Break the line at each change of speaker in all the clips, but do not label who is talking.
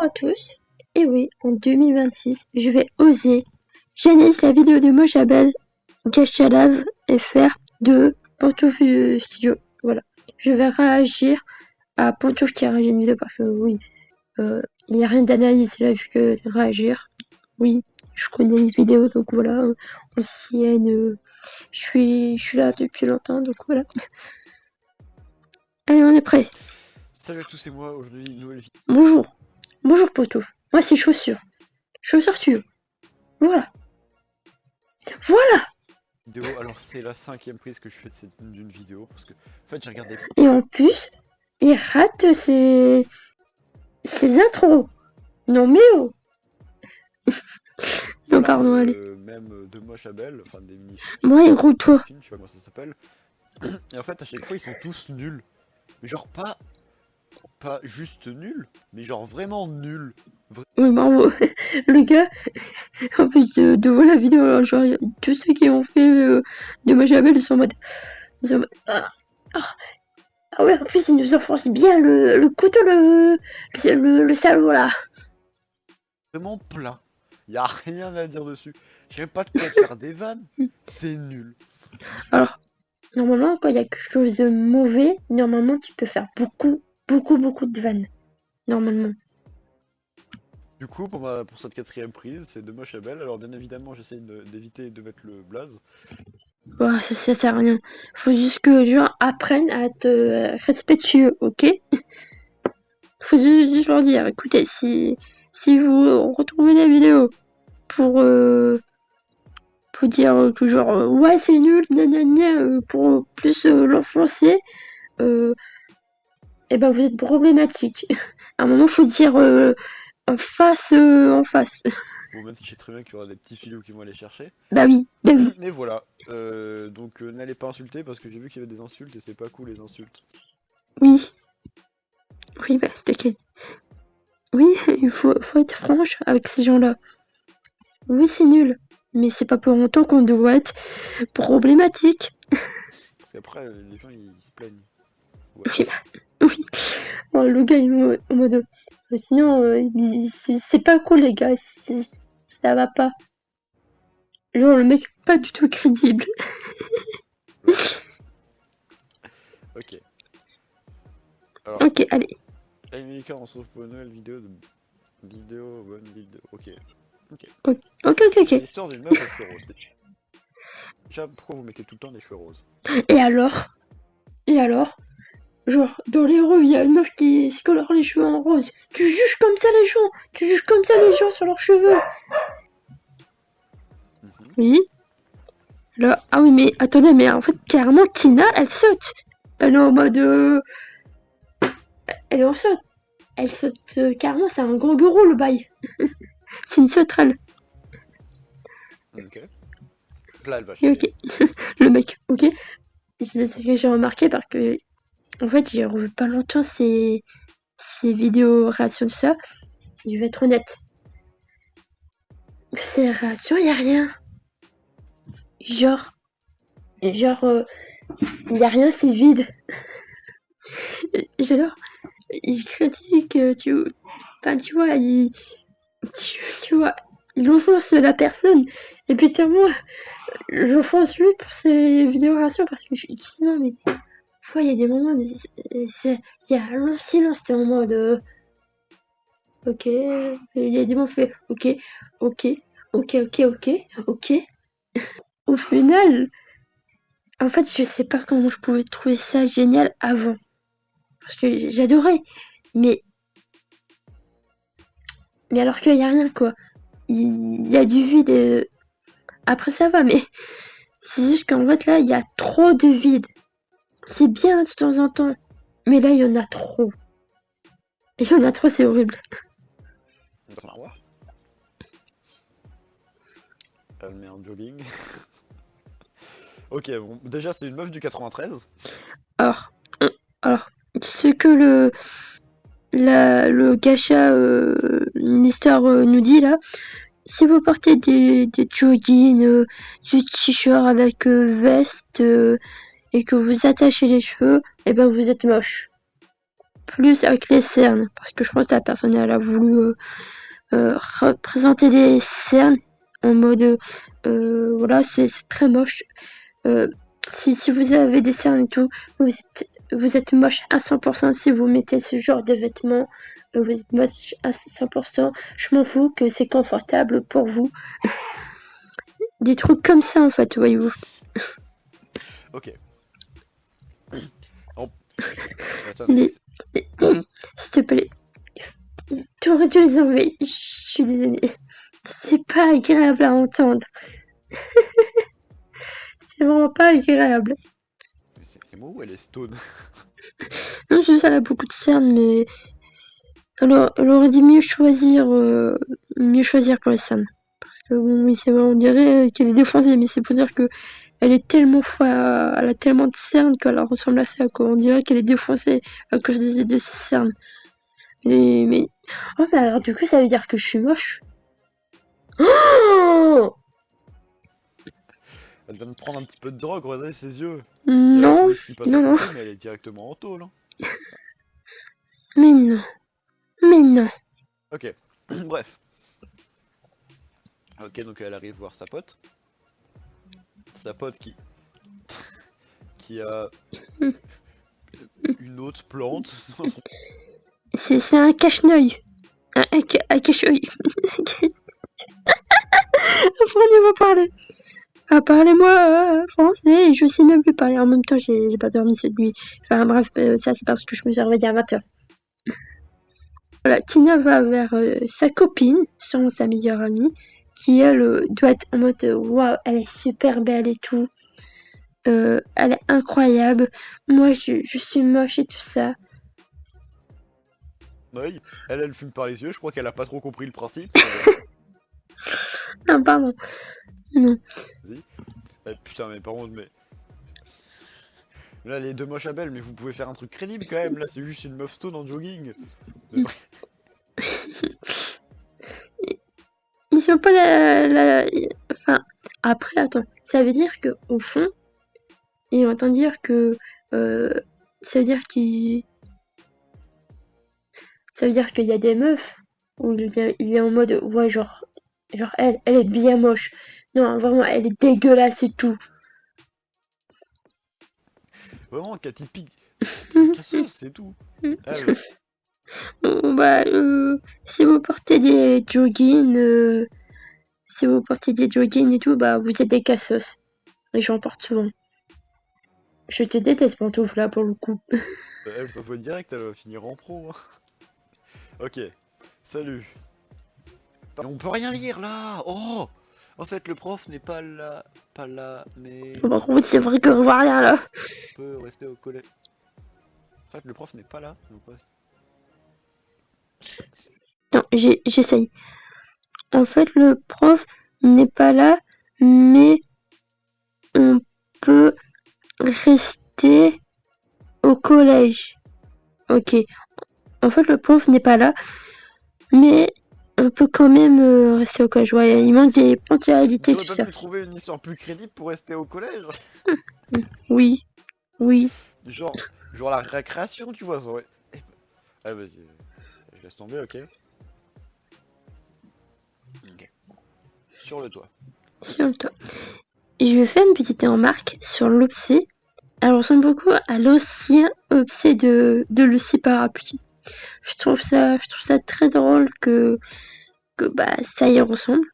Bonjour à tous. Et oui, en 2026, je vais oser. J'analyse la vidéo de Mojabel, Gachalav FR de Pantouf Studio. Voilà. Je vais réagir à Pantouf qui a réagi à une vidéo parce que oui, il n'y a rien d'analyse là vu que de réagir. Oui, je connais les vidéos donc voilà. Ancienne, je suis là depuis longtemps donc voilà. Allez, on est prêt.
Salut à tous, c'est moi, aujourd'hui une nouvelle vidéo.
Bonjour Pantouf. Moi c'est Chaussures. Chaussures Studio. Voilà.
Alors c'est la 5ème prise que je fais d'une vidéo parce que en fait j'ai regardé.
Et en plus, il rate ses intros. Non mais oh. Non
Voilà,
pardon, allez.
même de moche à belle, enfin des mini
Moi et gros toi.
films, je sais pas comment ça s'appelle. Et en fait à chaque fois ils sont tous nuls. Mais genre pas juste nuls, mais genre vraiment nuls.
Oui bravo. Le gars, en plus de voir la vidéo, alors, genre, tous ceux qui ont fait de Majabel, ils sont en mode... ah ouais, en plus il nous enfonce bien le couteau, le salaud là.
Vraiment plat. Y a rien à dire dessus. J'ai même pas de quoi te faire des vannes. C'est nul.
Alors, normalement, quand il y a quelque chose de mauvais, normalement tu peux faire beaucoup de vannes. Normalement.
Du coup, pour cette 4ème prise, c'est de moche à belle. Alors bien évidemment, j'essaie d'éviter de mettre le blaze.
Bah, ça sert à rien. Faut juste que les gens apprennent à être respectueux, ok? Faut juste leur dire, écoutez, si vous retrouvez la vidéo pour dire que genre ouais c'est nul, gna, pour plus l'enfoncer, et ben vous êtes problématique. À un moment faut dire en face.
Bon, même si je sais très bien qu'il y aura des petits filous qui vont aller chercher.
Bah oui.
Mais voilà, donc n'allez pas insulter parce que j'ai vu qu'il y avait des insultes et c'est pas cool les insultes.
Oui, bah t'inquiète. Oui, il faut être franche avec ces gens-là. Oui, c'est nul, mais c'est pas pour longtemps qu'on doit être problématique.
Parce qu'après, les gens ils se plaignent. Ouais.
Oui, oui. Alors, le gars, il est en mode... sinon, c'est pas cool, les gars. Ça va pas. Genre, le mec pas du tout crédible.
Ok. Alors,
Ok, allez.
America, on se retrouve pour une nouvelle vidéo de... bonne vidéo. Ok.
Ok.
C'est l'histoire d'une meuf aux cheveux roses. Déjà, pourquoi vous mettez tout le temps des cheveux roses?
Et alors genre, dans les rues, il y a une meuf qui se colore les cheveux en rose. Tu juges comme ça les gens. Tu juges comme ça les gens sur leurs cheveux. Oui. Là, ah oui, mais attendez, mais en fait, carrément, Tina, elle saute. Elle est en mode... Elle est en saute. Elle saute carrément, c'est un kangourou le bail. C'est une sauterelle.
Ok. Là, elle va
Et ok. Le mec, ok. C'est ce que j'ai remarqué parce que, en fait, j'ai revu pas longtemps ces vidéos réactions, tout ça. Je vais être honnête. Ces réactions, y a rien. Genre, il y a rien, c'est vide. J'adore. Il critique, enfin, tu vois, tu vois, il offense la personne. Et puis, moi, j'offense lui pour ses vidéos réactions parce que je suis non, mais il y a des moments, il y a un silence, c'est en mode ok, il y a des moments fait ok. Au final, en fait, je sais pas comment je pouvais trouver ça génial avant. Parce que j'adorais. Mais alors qu'il y a rien, quoi. Il y a du vide. Après, ça va, mais c'est juste qu'en fait, là, il y a trop de vide. C'est bien de temps en temps. Mais là, il y en a trop. Il y en a trop, c'est horrible.
Elle met un jogging. Ok, bon, déjà c'est une meuf du 93.
Alors, ce que le gacha Mister nous dit là, si vous portez des joggings, du t-shirt avec veste et que vous attachez les cheveux, et ben vous êtes moche. plus avec les cernes, parce que je pense que la personne elle a voulu représenter des cernes en mode voilà, c'est très moche. Si vous avez des cernes et tout, vous êtes moche à 100% si vous mettez ce genre de vêtements. Vous êtes moche à 100%. Je m'en fous que c'est confortable pour vous. Des trucs comme ça en fait, voyez-vous.
Ok. Oh. Attends,
Les... S'il te plaît, tu aurais dû les enlever. Je suis désolée. C'est pas agréable à entendre. C'est vraiment pas agréable.
c'est moi ou elle est stone?
Non, je sais, elle a beaucoup de cernes, mais alors, elle aurait dit mieux choisir pour les cernes. Parce que bon, oui, c'est vrai, on dirait qu'elle est défoncée, mais c'est pour dire que elle est tellement elle a tellement de cernes qu'elle ressemble à ça, quoi. On dirait qu'elle est défoncée à cause de ses cernes. Mais... Oh, mais alors du coup, ça veut dire que je suis moche. Oh
Elle vient de prendre un petit peu de drogue, regardez ses yeux. Il y a la
non,
police qui passe à
non, non,
côté, mais elle est directement en tôle. Hein.
mais non, mais non.
Ok, bref. Ok, donc elle arrive voir sa pote. Sa pote qui a une autre plante dans son...
C'est un cache-œil. Un cache-œil. Apprenez à parler. Ah, parlez-moi français, je sais même plus parler. En même temps, j'ai pas dormi cette nuit. Enfin bref, ça c'est parce que je me suis réveillée à 20h. Voilà, Tina va vers sa copine, sans sa meilleure amie, qui elle doit être en mode waouh, elle est super belle et tout. Elle est incroyable. Moi, je suis moche et tout ça.
œil. Elle fume par les yeux, je crois qu'elle a pas trop compris le principe. Mais
Non, pardon. Non.
vas-y. Putain, mais par contre, mais... Là, les deux moches à belle, mais vous pouvez faire un truc crédible quand même. Là, c'est juste une meuf stone en jogging. Mais...
Ils sont pas Enfin, après, attends. Ça veut dire que au fond, ils vont entendre dire que... ça veut dire qu'il... Ça veut dire qu'il y a des meufs où il est en mode ouais genre elle est bien moche. Non vraiment elle est dégueulasse et tout.
Vraiment, Katy Pig, t'es une casseuse, c'est tout. Elle,
Bon, bah si vous portez des joggings et tout bah vous êtes des cassos. Et j'en porte souvent. Je te déteste pantoufle là pour le coup.
elle, ça se voit direct, elle va finir en pro. Hein. Ok, salut. On peut rien lire là. Oh, en fait, le prof n'est pas là, mais
Par contre c'est vrai qu'on voit rien là.
on peut rester au collège. En fait, le prof n'est pas là. Donc, ouais,
Non j'essaye. En fait le prof n'est pas là mais on peut rester au collège. Ok. En fait, le prof n'est pas là, mais on peut quand même rester au collège. Ouais, il manque des ponctualités,
t'aurais
tout
pas
ça.
pu trouver une histoire plus crédible pour rester au collège.
Oui, oui.
Genre, genre la récréation, tu vois, ça aurait... Ah, vas-y, je laisse tomber, ok. Ok. Sur le toit.
Sur le toit. Je vais faire une petite remarque sur l'obsé. Elle ressemble beaucoup à l'ancien obsé de Lucie Parapluie. Je trouve ça très drôle que bah ça y ressemble.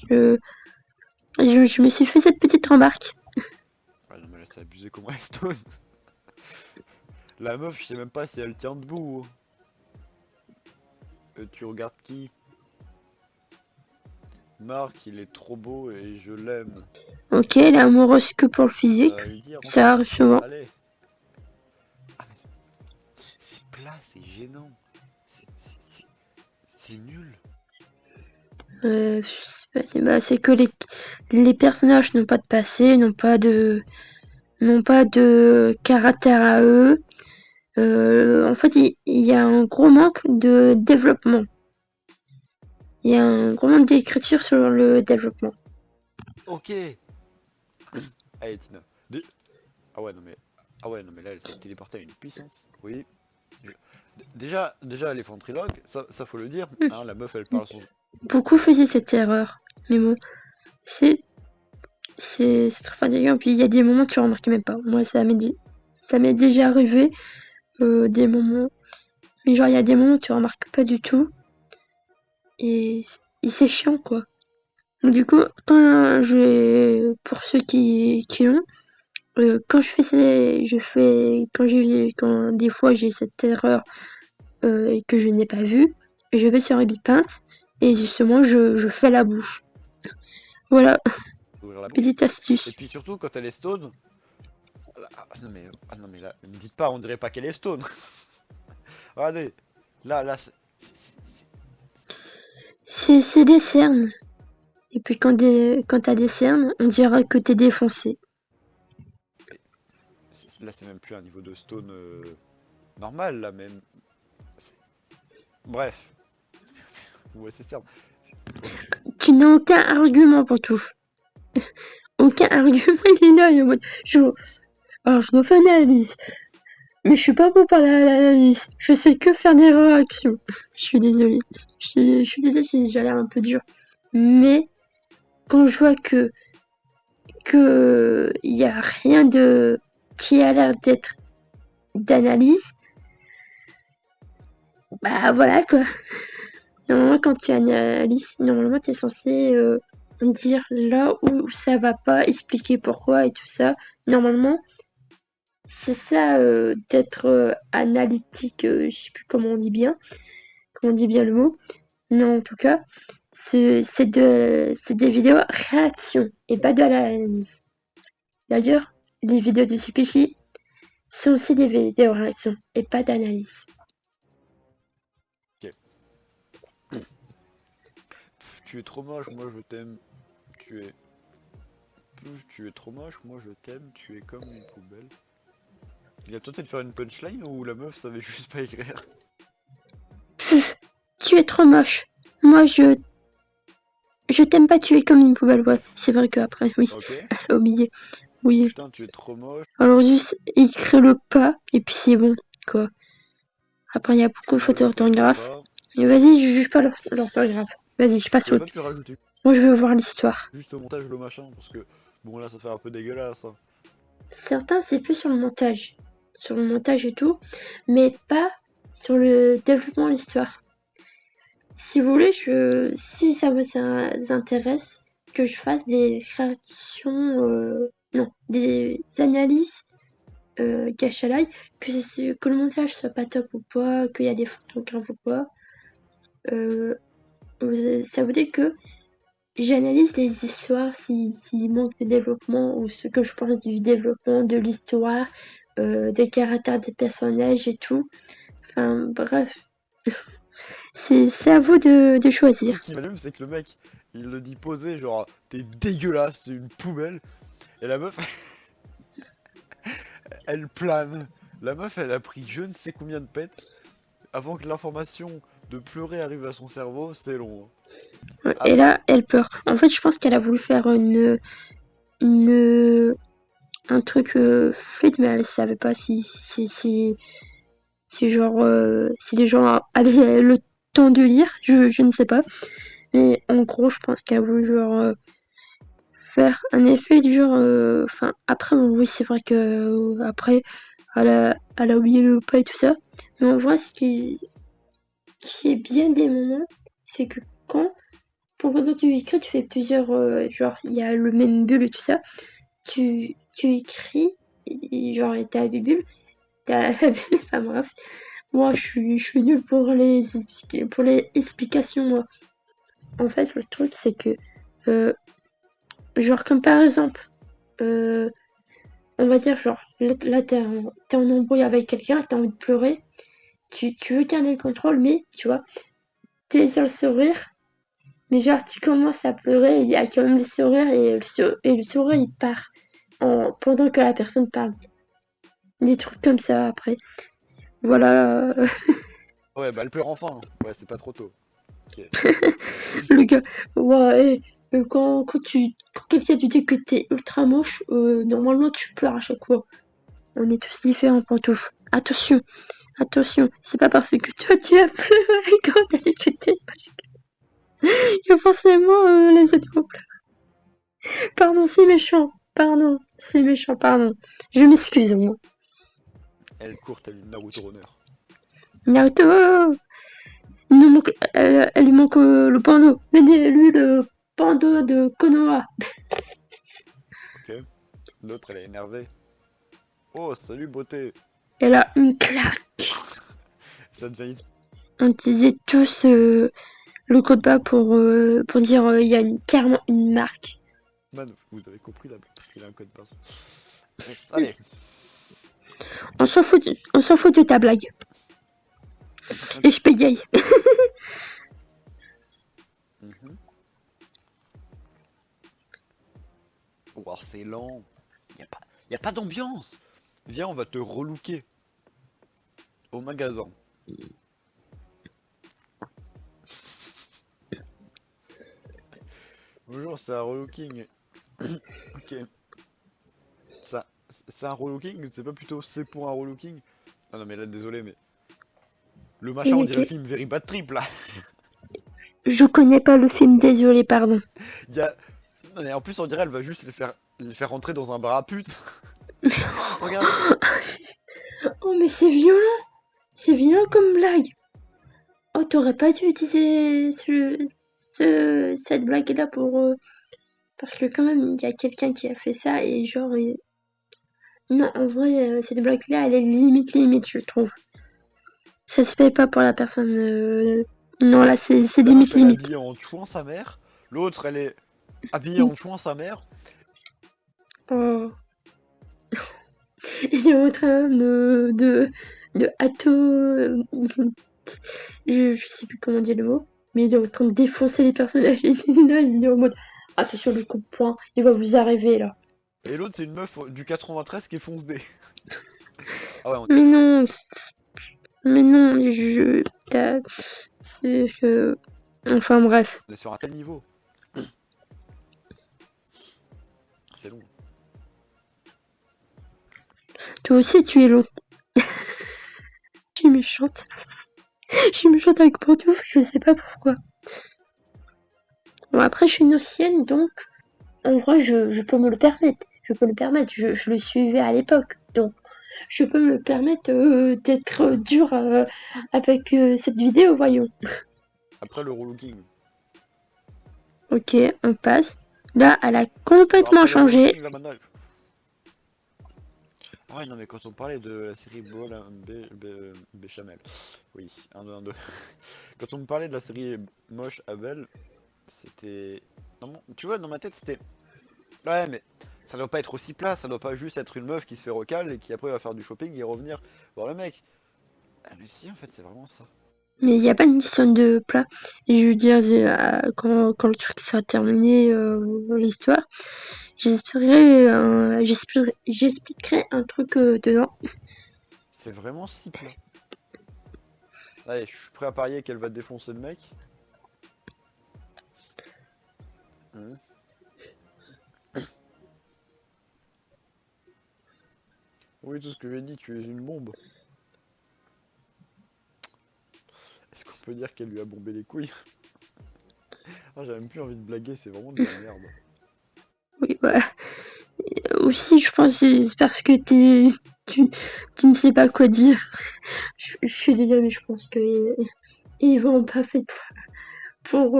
Je, je me suis fait cette petite remarque.
Ah non, mais là, c'est abusé comment elle stone. La meuf, je sais même pas si elle tient debout. Tu regardes qui? Marc, il est trop beau et je l'aime.
Ok, elle est amoureuse que pour le physique.
Lui dire, en
Ça
fait.
arrive souvent.
Allez. Ah, mais c'est plat, c'est gênant. C'est nul.
C'est que les personnages n'ont pas de passé, n'ont pas de caractère à eux. En fait, il y a un gros manque de développement. Il y a un gros manque d'écriture sur le développement.
Ok. Allez, Tina. Ah ouais, non mais... Ah ouais, non mais là, elle s'est téléportée à une puissance. Oui. Déjà, les ventriloques, ça faut le dire,
Hmm.
hein, la meuf elle parle son.
Beaucoup faisaient cette erreur. Mais bon, c'est c'est très fatigant. Puis il y a des moments tu remarques même pas. Moi, ça m'est déjà arrivé, des moments. Mais genre, il y a des moments où tu remarques pas du tout. Et, et c'est chiant, quoi. Donc, du coup, pour ceux qui l'ont, quand quand des fois j'ai cette erreur et que je n'ai pas vu, je vais sur Ebipaint et justement je fais la bouche. Voilà,
Ouvrir la bouche.
petite
Et
astuce.
puis surtout quand elle est stone. Ah non mais là, me dites pas, on dirait pas qu'elle est stone. Regardez, là,
C'est des cernes. Et puis quand t'as des cernes, on dirait que t'es défoncé.
là c'est même plus un niveau de stone normal là même. C'est- Bref, ouais c'est ça.
Tu n'as aucun argument pour tout. Aucun argument, il est là, il est en mode, alors je dois faire une analyse. Mais je suis pas bon par l'analyse. Je sais que faire des réactions. Je suis désolée. Je suis désolée si j'ai l'air un peu dur. Mais quand je vois que y a rien de qui a l'air d'être d'analyse, bah voilà quoi. Normalement quand tu analyses, normalement t'es censé dire là où ça va pas, expliquer pourquoi et tout ça. Normalement, c'est ça d'être analytique, je sais plus comment on dit bien le mot. Mais en tout cas, c'est des vidéos réaction et pas de l'analyse. D'ailleurs, les vidéos de Tsukishi sont aussi des vidéos réaction et pas d'analyse.
Ok. Tu es trop moche, moi je t'aime. Tu es. Tu es trop moche, moi je t'aime. Tu es comme une poubelle. Il a tenté de faire une punchline ou la meuf savait juste pas écrire.
Tu es trop moche. Moi, je t'aime pas, tu es comme une poubelle. Ouais, c'est vrai qu'après, oui,
Ok.
j'ai oublié. Oui.
Putain, tu es trop moche.
Alors juste écrire le pas et puis c'est bon, quoi. Après, il y a beaucoup de
Moi
fautes
je t'aime
d'orthographe.
pas.
Et vas-y, je juge pas l'orthographe. Vas-y, je passe
Tu as
autre.
pas pu rajouter
Moi, je veux voir l'histoire.
juste au montage le machin parce que bon là ça fait un peu dégueulasse. Hein.
Certains, c'est plus sur le montage. Sur le montage et tout, mais pas sur le développement de l'histoire. Si vous voulez, si ça vous intéresse, que je fasse des créations, non, des analyses cache à l'œil, que le montage soit pas top ou pas, qu'il y a des photographes ou pas, euh, ça veut dire que j'analyse les histoires s'il manque de développement ou ce que je pense du développement de l'histoire, des caractères des personnages et tout. Enfin bref, c'est à vous de
Le
choisir.
truc qui m'allume c'est que le mec il le dit posé genre t'es dégueulasse, c'est une poubelle. Et la meuf elle plane. La meuf elle a pris je ne sais combien de pets avant que l'information de pleurer arrive à son cerveau, c'est long. Hein.
Et
Après,
là, elle pleure. En fait, je pense qu'elle a voulu faire une un truc fluide, mais elle savait pas si genre si les gens avaient le temps de lire, je ne sais pas. Mais en gros, je pense qu'elle a voulu genre faire un effet du genre. Enfin, après, bon, oui, c'est vrai que après, elle a oublié le pas et tout ça. Mais en vrai, qui est bien des moments, c'est que quand tu écris, tu fais plusieurs. Genre, il y a le même bulle et tout ça. Tu écris, et genre, et t'as la bulle, t'as la bulle, enfin bref. Moi, je suis nulle pour les explications, moi. En fait, le truc, c'est que, euh, genre, comme par exemple, euh, on va dire, genre, là t'es en embrouille avec quelqu'un, t'as envie de pleurer, tu veux garder le contrôle, mais, tu vois, t'es sur le sourire, mais genre, tu commences à pleurer, il y a quand même le sourire, et le sourire, il part pendant que la personne parle. Des trucs comme ça, après. Voilà,
ouais, bah elle pleure enfin. Hein. Ouais, c'est pas trop tôt. Ok.
le gars, ouais, quand quelqu'un te dit que t'es ultra moche, normalement tu pleures à chaque fois. On est tous différents, pantoufles. Attention, Attention, c'est pas parce que toi tu as pleuré quand t'as écouté que forcément les autres vont pleurer. Pardon, c'est méchant. Pardon, c'est méchant, pardon. Je m'excuse, moi.
Elle court telle une Naruto Runner.
Naruto, elle lui manque le pando. Lui, le pando de Konoha.
Ok. L'autre, elle est énervée. Oh, salut beauté.
Elle a une claque.
Ça devient
On disait tous le code bas pour dire il y a carrément une marque.
Man, vous avez compris là, parce qu'il a un code pince. Yes, allez.
On s'en fout de ta blague. Et je paye.
Oh, c'est lent. Y a pas d'ambiance. Viens, on va te relooker. Au magasin. Bonjour, c'est un relooking. Ok. Ça, c'est un relooking, c'est pas plutôt c'est pour un relooking? Ah non mais là désolé mais le machin on dirait le film Very Bad Trip là.
Je connais pas le film, désolé, pardon.
Y a... Non mais en plus on dirait elle va juste les faire rentrer dans un bar à pute. Regarde.
Oh mais c'est violent. C'est violent comme blague. Oh t'aurais pas dû utiliser cette blague là pour... Parce que quand même il y a quelqu'un qui a fait ça et genre... Non en vrai cette blague là elle est limite je trouve. Ça se paye pas pour la personne... Non là c'est limite.
Elle est habillée en chouin sa mère. L'autre elle est habillée en chouin sa mère.
Oh. Il est en train de je sais plus comment dire le mot, mais il est en train de défoncer les personnages. Et là, il est en mode attention, le coup de poing, il va vous arriver là.
Et l'autre c'est une meuf du 93 qui fonce des. Ah ouais,
Mais non, c'est que. Enfin bref.
on est sur un tel niveau. C'est long.
Toi aussi, tu es long. Je suis méchante. Je suis méchante avec Pantouf, je sais pas pourquoi. Bon, après, je suis une ancienne, donc en vrai, je peux me le permettre. Je le suivais à l'époque, donc je peux me permettre d'être dur avec cette vidéo, voyons.
Après le relooking.
Ok, on passe. Là, elle a complètement changé.
Ouais, non, mais quand on parlait de la série Béchamel, oui, 1, 2, 1, 2. Quand on me parlait de la série Moche Abel, c'était. Non, tu vois, dans ma tête, c'était. Ouais, mais ça doit pas être aussi plat, ça doit pas juste être une meuf qui se fait recal et qui après va faire du shopping et revenir voir le mec. Ah, mais si, en fait, c'est vraiment ça.
Mais il n'y a pas une question de plat. Je veux dire, quand le truc sera terminé, l'histoire, j'expliquerai un truc dedans.
C'est vraiment si plat. Allez, je suis prêt à parier qu'elle va défoncer le mec. Oui, tout ce que j'ai dit, tu es une bombe. Est-ce qu'on peut dire qu'elle lui a bombé les couilles? Ah, j'ai même plus envie de blaguer, c'est vraiment de la merde.
Oui, bah. Aussi, je pense que c'est parce que tu ne sais pas quoi dire. Je suis désolée, mais je pense que ils vont pas fait pour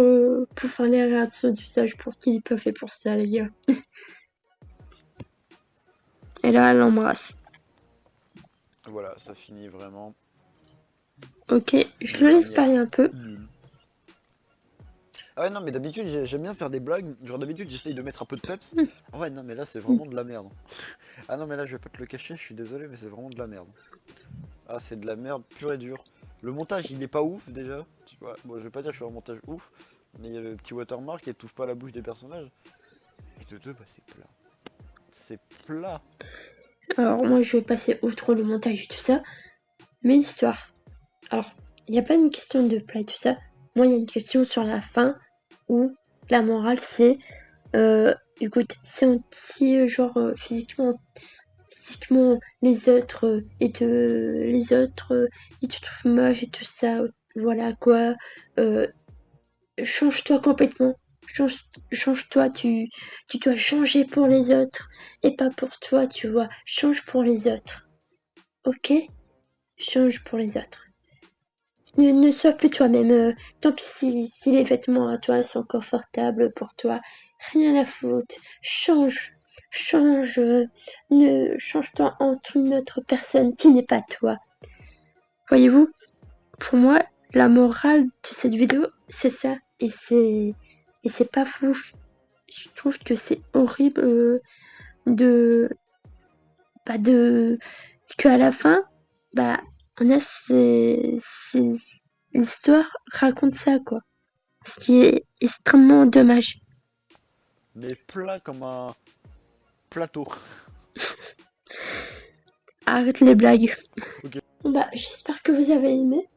faire les réactions du ça. Je pense qu'il est pas fait pour ça, les gars. Et là, elle l'embrasse.
Voilà, ça finit vraiment.
Ok, je le laisse parler un peu.
Ah ouais, non, mais d'habitude, j'aime bien faire des blagues. Genre, d'habitude, j'essaye de mettre un peu de peps. Ah ouais, non, mais là, c'est vraiment de la merde. Ah non, mais là, je vais pas te le cacher, je suis désolé, mais c'est vraiment de la merde. Ah, c'est de la merde pure et dure. Le montage, il est pas ouf, déjà. Tu vois, bon, je vais pas dire que je fais un montage ouf, mais il y a le petit watermark qui touche pas la bouche des personnages. Et de deux, bah, c'est plat. C'est plat.
Alors, moi, je vais passer outre le montage et tout ça. Mais l'histoire. Alors, il n'y a pas une question de plat et tout ça. Moi, il y a une question sur la fin où la morale, c'est écoute, si genre physiquement, physiquement les autres, ils te trouvent moche et tout ça, voilà quoi. Change-toi complètement. Change-toi, tu dois changer pour les autres et pas pour toi, tu vois. Change pour les autres. Ok? Change pour les autres. Ne sois plus toi-même. Tant pis si les vêtements à toi sont confortables pour toi. Rien à foutre. Change. Change. Ne change-toi entre une autre personne qui n'est pas toi. Voyez-vous? Pour moi, la morale de cette vidéo, c'est ça. Et c'est pas fou. Je trouve que c'est horrible de qu'à la fin, bah, on a l'histoire raconte ça, quoi. Ce qui est extrêmement dommage.
Mais plat comme un plateau.
Arrête les blagues.
Ok.
Bah, j'espère que vous avez aimé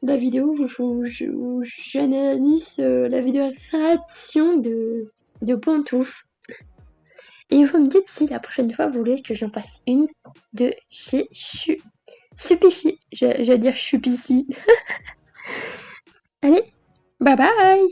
la vidéo où j'analyse la vidéo création de Pantouf. Et vous me dites si la prochaine fois vous voulez que j'en fasse une de chez Chupichi. Je vais dire Chupichi. Allez, bye bye!